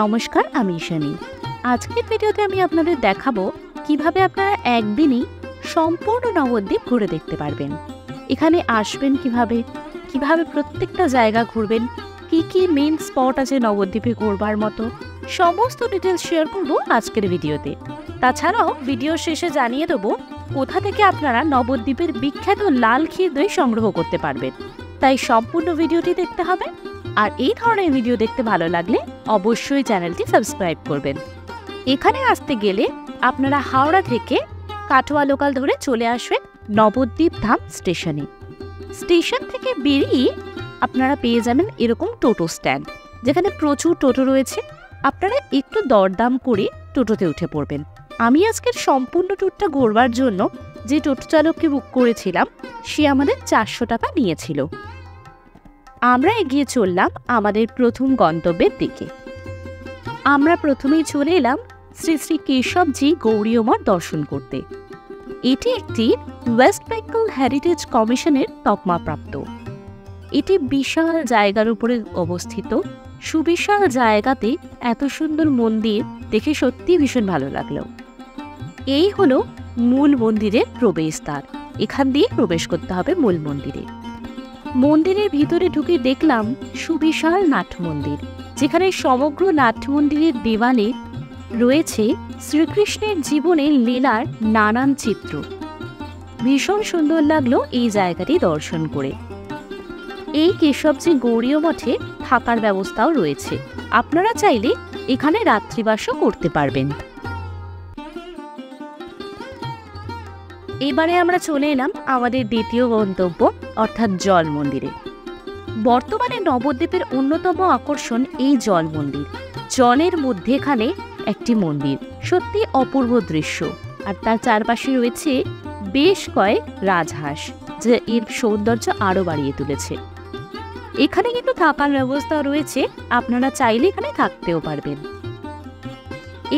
নমস্কার, আমি ঈশানী। আজকের ভিডিওতে আমি আপনাদের দেখাবো কিভাবে আপনারা একদিনই সম্পূর্ণ নবদ্বীপ ঘুরে দেখতে পারবেন। এখানে আসবেন কিভাবে, কিভাবে প্রত্যেকটা জায়গা ঘুরবেন, কি কি মেইন স্পট আছে নবদ্বীপে ঘুরবার মতো, সমস্ত ডিটেলস শেয়ার করব আজকের ভিডিওতে। তাছাড়াও ভিডিও শেষে জানিয়ে দেবো কোথা থেকে আপনারা নবদ্বীপের বিখ্যাত লাল ক্ষীর দই সংগ্রহ করতে পারবেন। তাই সম্পূর্ণ ভিডিওটি দেখতে হবে। আর এই ধরনের ভিডিও দেখতে ভালো লাগলে অবশ্যই চ্যানেলটি সাবস্ক্রাইব করবেন। এখানে আসতে গেলে আপনারা হাওড়া থেকে কাটোয়া লোকাল ধরে চলে আসবেন নবদ্বীপ ধাম স্টেশনে। স্টেশন থেকে বেরিয়ে আপনারা পেয়ে যাবেন এরকম টোটো স্ট্যান্ড, যেখানে প্রচুর টোটো রয়েছে। আপনারা একটু দরদাম করে টোটোতে উঠে পড়বেন। আমি আজকের সম্পূর্ণ ট্যুরটা ঘোরবার জন্য যে টোটো চালককে বুক করেছিলাম, সে আমাদের 400 টাকা নিয়েছিল। আমরা এগিয়ে চললাম আমাদের প্রথম গন্তব্যের দিকে। আমরা প্রথমেই চলে এলাম শ্রী শ্রী কেশবজি গৌড়ীয় মঠ দর্শন করতে। এটি একটি ওয়েস্ট বেঙ্গল হেরিটেজ কমিশনের তকমাপ্রাপ্ত। এটি বিশাল জায়গার উপরে অবস্থিত। সুবিশাল জায়গাতে এত সুন্দর মন্দির দেখে সত্যি ভীষণ ভালো লাগলো। এই হলো মূল মন্দিরের প্রবেশদ্বার। এখান দিয়ে প্রবেশ করতে হবে মূল মন্দিরে। মন্দিরের ভিতরে ঢুকে দেখলাম সুবিশাল নাট মন্দির, যেখানে সমগ্র নাট মন্দিরের দেওয়ালে রয়েছে শ্রীকৃষ্ণের জীবনের লীলার নানান চিত্র। ভীষণ সুন্দর লাগলো এই জায়গাটি দর্শন করে। এই কেশবজি গৌড়ীয় মঠে থাকার ব্যবস্থাও রয়েছে। আপনারা চাইলে এখানে রাত্রিবাসও করতে পারবেন। এবারে আমরা চলে এলাম আমাদের দ্বিতীয় গন্তব্য অর্থাৎ জল মন্দিরে। বর্তমানে নবদ্বীপের অন্যতম আকর্ষণ এই জল মন্দির। জলের মধ্যেখানে একটি মন্দির, সত্যি অপূর্ব দৃশ্য। আর তার চারপাশে রয়েছে বেশ কয়েক রাজহাঁস, যা এর সৌন্দর্য আরও বাড়িয়ে তুলেছে। এখানে কিন্তু থাকার ব্যবস্থা রয়েছে, আপনারা চাইলে এখানে থাকতেও পারবেন।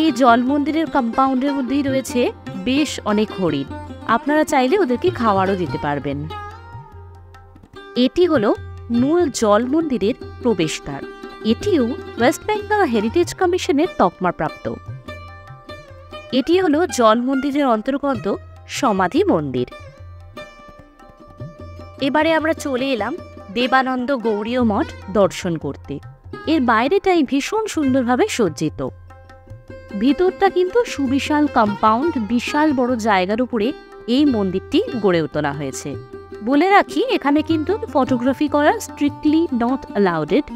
এই জল মন্দিরের কম্পাউন্ডের মধ্যেই রয়েছে বেশ অনেক হরিণ, আপনারা চাইলে ওদেরকে খাওয়ারও দিতে পারবেন। এটি হলো মূল জল মন্দিরের প্রবেশদ্বার। এটিও ওয়েস্ট বেঙ্গল হেরিটেজ কমিশনের তকমাপ্রাপ্ত। এটি হলো জল মন্দিরের অন্তর্গত সমাধি মন্দির। এবারে আমরা চলে এলাম দেবানন্দ গৌড়ীয় মঠ দর্শন করতে। এর বাইরেটাই ভীষণ সুন্দরভাবে সজ্জিত। ভিতরটা কিন্তু সুবিশাল কম্পাউন্ড, বিশাল বড় জায়গার উপরে এই মন্দিরটি গড়ে তোলা হয়েছে। বলে রাখি, এখানে কিন্তু ফটোগ্রাফি করা স্ট্রিক্টলি নট অ্যালাউডেড।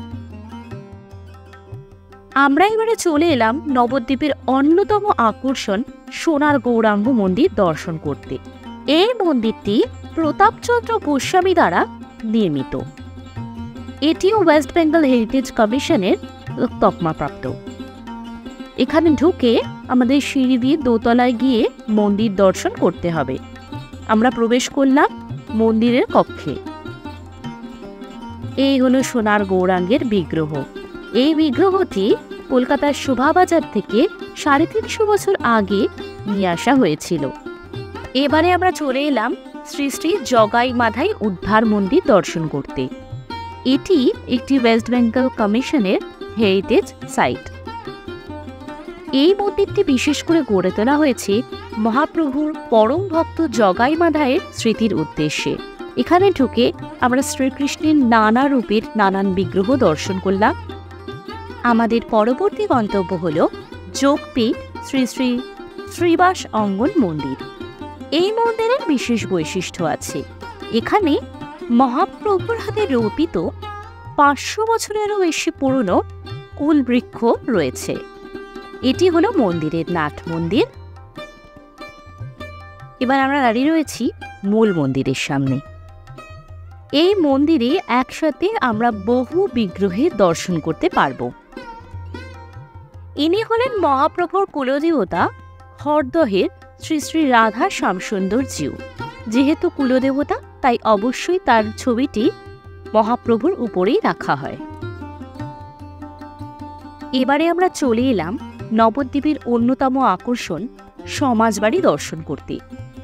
আমরা এবারে চলে এলাম নবদ্বীপের অন্যতম আকর্ষণ সোনার গৌরাঙ্গ মন্দির দর্শন করতে। এই মন্দিরটি প্রতাপচন্দ্র গোস্বামী দ্বারা নির্মিত। এটিও ওয়েস্ট বেঙ্গল হেরিটেজ কমিশনের তকমাপ্রাপ্ত। এখানে ঢুকে আমাদের সিঁড়ি দিয়ে দোতলায় গিয়ে মন্দির দর্শন করতে হবে। আমরা প্রবেশ করলাম মন্দিরের কক্ষে। এই হলো সোনার গৌরাঙ্গের বিগ্রহ। এই বিগ্রহটি কলকাতার শোভাবাজার থেকে 350 বছর আগে নিয়ে আসা হয়েছিল। এবারে আমরা চলে এলাম শ্রী শ্রী জগাই মাধাই উদ্ধার মন্দির দর্শন করতে। এটি একটি ওয়েস্ট বেঙ্গল কমিশনের হেরিটেজ সাইট। এই মন্দিরটি বিশেষ করে গড়ে তোলা হয়েছে মহাপ্রভুর পরম ভক্ত জগাই মাধাইয়ের স্মৃতির উদ্দেশ্যে। এখানে ঢুকে আমরা শ্রীকৃষ্ণের নানা রূপের নানান বিগ্রহ দর্শন করলাম। আমাদের পরবর্তী গন্তব্য হল যোগপীঠ শ্রী শ্রী শ্রীবাস অঙ্গন মন্দির। এই মন্দিরের বিশেষ বৈশিষ্ট্য আছে। এখানে মহাপ্রভুর হাতে রোপিত 500 বছরেরও বেশি পুরনো কুল বৃক্ষ রয়েছে। এটি হলো মন্দিরের নাট মন্দির। এবার আমরা দাঁড়িয়ে রয়েছি মূল মন্দিরের সামনে। এই মন্দিরে একসাথে আমরা বহু বিগ্রহের দর্শন করতে পারব। ইনি হলেন মহাপ্রভুর কুলদেবতা হরদহের শ্রী শ্রী রাধা শ্যামসুন্দর জিউ। যেহেতু কুলদেবতা, তাই অবশ্যই তার ছবিটি মহাপ্রভুর উপরেই রাখা হয়। এবারে আমরা চলে এলাম নবদ্বীপের অন্যতম আকর্ষণ সমাজবাড়ি দর্শন করতে।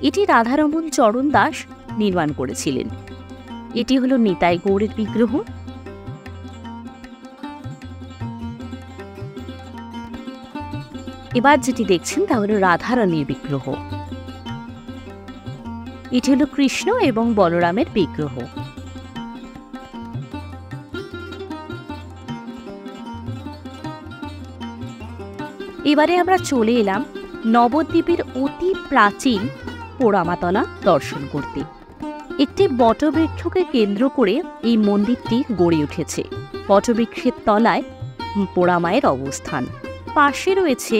এটি রাধারমণ চরণ দাস নির্মাণ করেছিলেন। এটি হলো নিতাই গৌড়ের বিগ্রহ। এবার যেটি দেখছেন তা হলো রাধারানীর বিগ্রহ। এটি হলো কৃষ্ণ এবং বলরামের বিগ্রহ। এবারে আমরা চলে এলাম নবদ্বীপের অতি প্রাচীন পোড়ামাতলা দর্শন করতে। একটি বটবৃক্ষকে কেন্দ্র করে এই মন্দিরটি গড়ে উঠেছে। বটবৃক্ষের তলায় পোড়ামায়ের অবস্থান। পাশে রয়েছে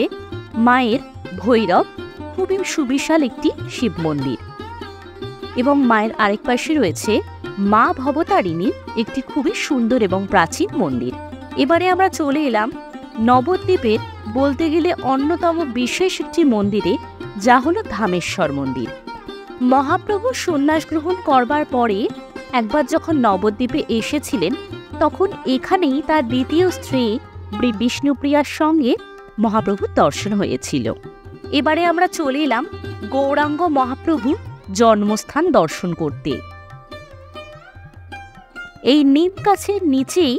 মায়ের ভৈরব, খুবই সুবিশাল একটি শিব মন্দির, এবং মায়ের আরেক পাশে রয়েছে মা ভবতারিণীর একটি খুবই সুন্দর এবং প্রাচীন মন্দির। এবারে আমরা চলে এলাম নবদ্বীপের বলতে গেলে অন্যতম বিশেষ একটি মন্দিরে, যা হলো ধামেশ্বর মন্দির। মহাপ্রভু সন্ন্যাস গ্রহণ করবার পরে একবার যখন নবদ্বীপে এসেছিলেন, তখন এখানেই তার দ্বিতীয় স্ত্রী বিষ্ণুপ্রিয়ার সঙ্গে মহাপ্রভুর দর্শন হয়েছিল। এবারে আমরা চলে এলাম গৌরাঙ্গ মহাপ্রভুর জন্মস্থান দর্শন করতে। এই নিম গাছের নিচেই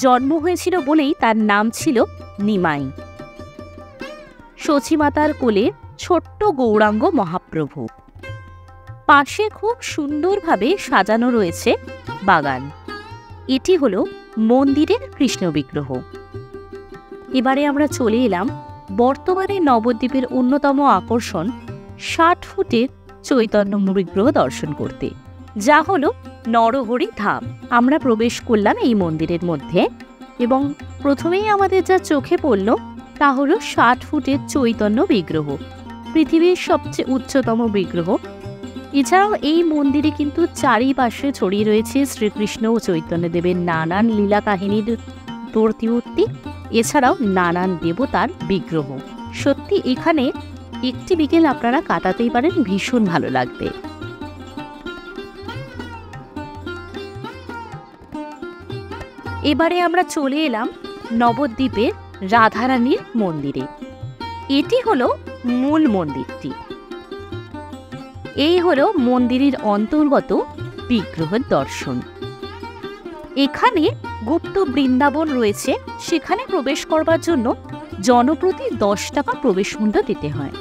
জন্ম হয়েছিল বলেই তার নাম ছিল নিমাই। সচিমাতার কোলে ছোট্ট গৌরাঙ্গ মহাপ্রভু। পাশে খুব সুন্দরভাবে সাজানো রয়েছে বাগান। এটি হলো মন্দিরের কৃষ্ণ বিগ্রহ। এবারে আমরা চলে এলাম বর্তমানে নবদ্বীপের অন্যতম আকর্ষণ 60 ফুটের চৈতন্য বিগ্রহ দর্শন করতে, যা হলো নরহরি ধাম। আমরা প্রবেশ করলাম এই মন্দিরের মধ্যে, এবং প্রথমেই আমাদের যা চোখে পড়ল তা হলো 60 ফুটের চৈতন্য বিগ্রহ, পৃথিবীর সবচেয়ে উচ্চতম বিগ্রহ। এছাড়াও এই মন্দিরে কিন্তু চারিপাশে ছড়িয়ে রয়েছে শ্রীকৃষ্ণ ও চৈতন্যদেবের নানান লীলা কাহিনীর প্রতিমূর্তি, এছাড়াও নানান দেবতার বিগ্রহ। সত্যি এখানে একটি বিকেল আপনারা কাটাতেই পারেন, ভীষণ ভালো লাগবে। এবারে আমরা চলে এলাম নবদ্বীপের রাধারানীর মন্দিরে। এটি হলো মূল মন্দিরটি। এই হলো মন্দিরের অন্তর্গত বিগ্রহের দর্শন। এখানে গুপ্ত বৃন্দাবন রয়েছে, সেখানে প্রবেশ করবার জন্য জনপ্রতি 10 টাকা প্রবেশ মূল্য দিতে হয়।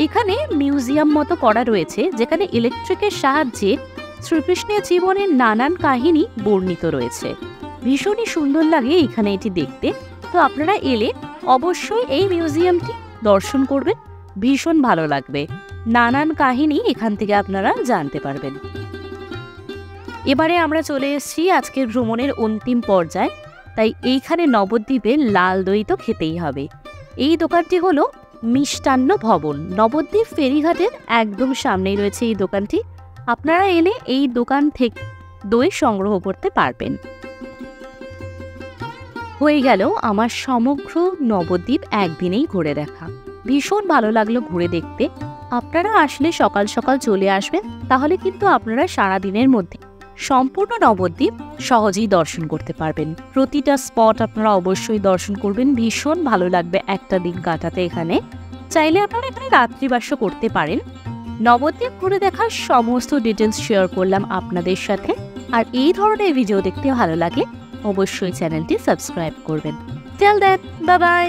এখানে মিউজিয়াম মতো করা রয়েছে, যেখানে ইলেকট্রিকের সাহায্যে শ্রীকৃষ্ণের জীবনের নানান কাহিনী বর্ণিত রয়েছে। ভীষণই সুন্দর লাগে এখানে এটি দেখতে। তো আপনারা এলে অবশ্যই এই মিউজিয়ামটি দর্শন করবেন, ভীষণ ভালো লাগবে। নানান কাহিনী এখান থেকে আপনারা জানতে পারবেন। এবারে আমরা চলে এসেছি আজকের ভ্রমণের অন্তিম পর্যায়ে, তাই এইখানে নবদ্বীপের লাল দই তো খেতেই হবে। এই দোকানটি হলো মিষ্টান্ন ভবন। নবদ্বীপ ফেরিঘাটের একদম সামনেই রয়েছে এই দোকানটি। আপনারা এলে এই দোকান থেকে দই সংগ্রহ করতে পারবেন। হয়ে গেল আমার সমগ্র নবদ্বীপ একদিনেই ঘুরে দেখা। ভীষণ ভালো লাগলো ঘুরে দেখতে। আপনারা আসলে সকাল সকাল চলে আসবেন, তাহলে কিন্তু আপনারা সারাদিনের মধ্যে সম্পূর্ণ নবদ্বীপ সহজেই দর্শন করতে পারবেন। প্রতিটা স্পট আপনারা অবশ্যই দর্শন করবেন, ভীষণ ভালো লাগবে একটা দিন কাটাতে এখানে। চাইলে আপনারা এখানে রাত্রিবাসও করতে পারেন। নবদ্বীপ ঘুরে দেখার সমস্ত ডিটেলস শেয়ার করলাম আপনাদের সাথে। আর এই ধরনের ভিডিও দেখতে ভালো লাগে অবশ্যই চ্যানেলটি সাবস্ক্রাইব করবেন। Till then, bye by.